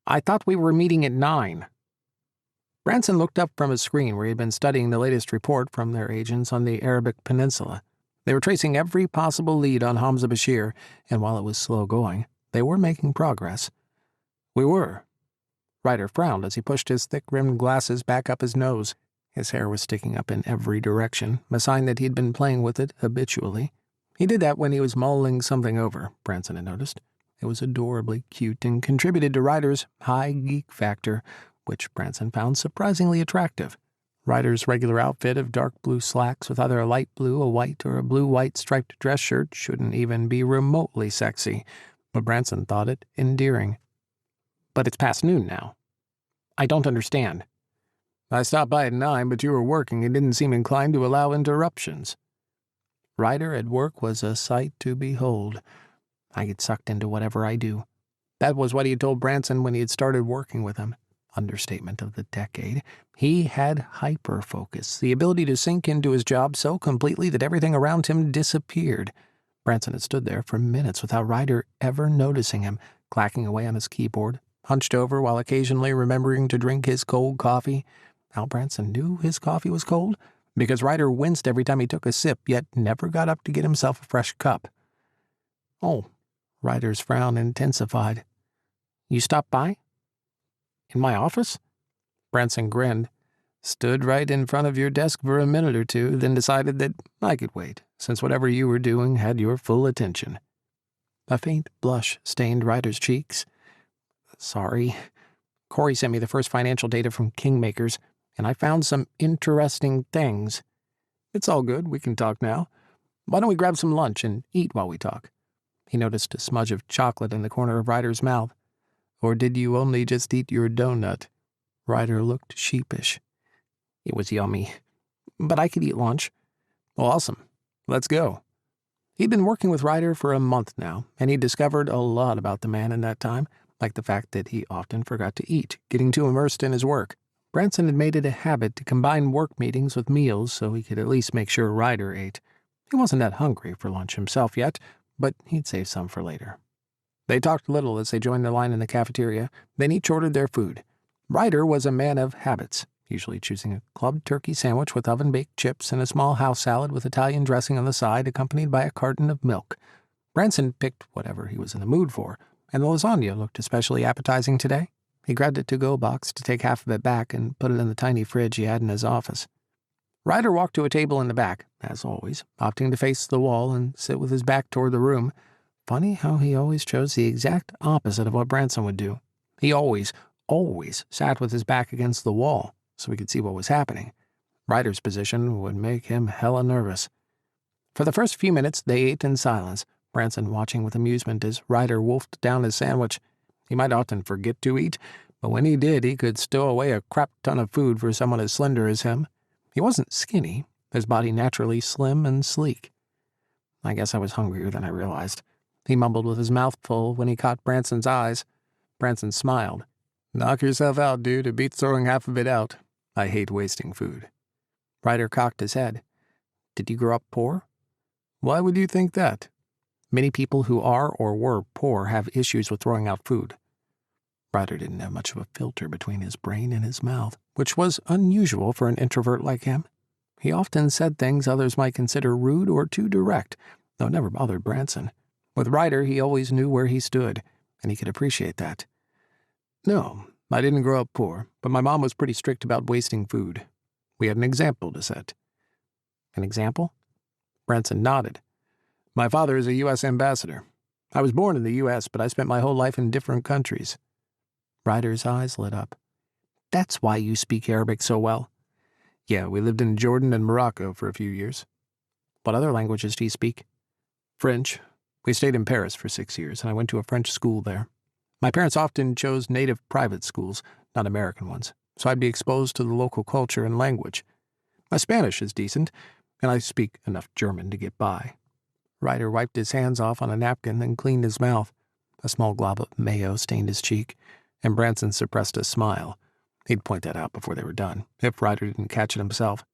I thought we were meeting at 9. Branson looked up from his screen where he had been studying the latest report from their agents on the Arabic Peninsula. They were tracing every possible lead on Hamza Bashir, and while it was slow going, they were making progress. We were. Ryder frowned as he pushed his thick-rimmed glasses back up his nose. His hair was sticking up in every direction, a sign that he'd been playing with it habitually. He did that when he was mulling something over, Branson had noticed. It was adorably cute and contributed to Ryder's high geek factor, which Branson found surprisingly attractive. Ryder's regular outfit of dark blue slacks with either a light blue, a white, or a blue-white striped dress shirt shouldn't even be remotely sexy, but Branson thought it endearing. But it's past noon now. I don't understand. I stopped by at 9, but you were working and didn't seem inclined to allow interruptions. Ryder at work was a sight to behold. I get sucked into whatever I do. That was what he had told Branson when he had started working with him. Understatement of the decade. He had hyper-focus, the ability to sink into his job so completely that everything around him disappeared. Branson had stood there for minutes without Ryder ever noticing him, clacking away on his keyboard, hunched over while occasionally remembering to drink his cold coffee. How Branson knew his coffee was cold? Because Ryder winced every time he took a sip, yet never got up to get himself a fresh cup. Oh, Ryder's frown intensified. You stopped by? In my office? Branson grinned. Stood right in front of your desk for a minute or two, then decided that I could wait, since whatever you were doing had your full attention. A faint blush stained Ryder's cheeks. Sorry. Corey sent me the first financial data from Kingmakers, and I found some interesting things. It's all good, we can talk now. Why don't we grab some lunch and eat while we talk? He noticed a smudge of chocolate in the corner of Ryder's mouth. Or did you only just eat your donut? Ryder looked sheepish. It was yummy. But I could eat lunch. Awesome. Let's go. He'd been working with Ryder for a month now, and he'd discovered a lot about the man in that time, like the fact that he often forgot to eat, getting too immersed in his work. Branson had made it a habit to combine work meetings with meals so he could at least make sure Ryder ate. He wasn't that hungry for lunch himself yet, but he'd save some for later. They talked little as they joined the line in the cafeteria, then each ordered their food. Ryder was a man of habits, usually choosing a club turkey sandwich with oven-baked chips and a small house salad with Italian dressing on the side accompanied by a carton of milk. Branson picked whatever he was in the mood for, and the lasagna looked especially appetizing today. He grabbed a to-go box to take half of it back and put it in the tiny fridge he had in his office. Ryder walked to a table in the back, as always, opting to face the wall and sit with his back toward the room. Funny how he always chose the exact opposite of what Branson would do. He always sat with his back against the wall so he could see what was happening. Ryder's position would make him hella nervous. For the first few minutes, they ate in silence, Branson watching with amusement as Ryder wolfed down his sandwich. He might often forget to eat, but when he did, he could stow away a crap ton of food for someone as slender as him. He wasn't skinny, his body naturally slim and sleek. I guess I was hungrier than I realized. He mumbled with his mouth full when he caught Branson's eyes. Branson smiled. Knock yourself out, dude. It beats throwing half of it out. I hate wasting food. Ryder cocked his head. Did you grow up poor? Why would you think that? Many people who are or were poor have issues with throwing out food. Ryder didn't have much of a filter between his brain and his mouth, which was unusual for an introvert like him. He often said things others might consider rude or too direct, though it never bothered Branson. With Ryder, he always knew where he stood, and he could appreciate that. No, I didn't grow up poor, but my mom was pretty strict about wasting food. We had an example to set. An example? Branson nodded. My father is a U.S. ambassador. I was born in the U.S., but I spent my whole life in different countries. Ryder's eyes lit up. That's why you speak Arabic so well. Yeah, we lived in Jordan and Morocco for a few years. What other languages do you speak? French. We stayed in Paris for 6 years, and I went to a French school there. My parents often chose native private schools, not American ones, so I'd be exposed to the local culture and language. My Spanish is decent, and I speak enough German to get by. Ryder wiped his hands off on a napkin and cleaned his mouth. A small glob of mayo stained his cheek, and Branson suppressed a smile. He'd point that out before they were done, if Ryder didn't catch it himself.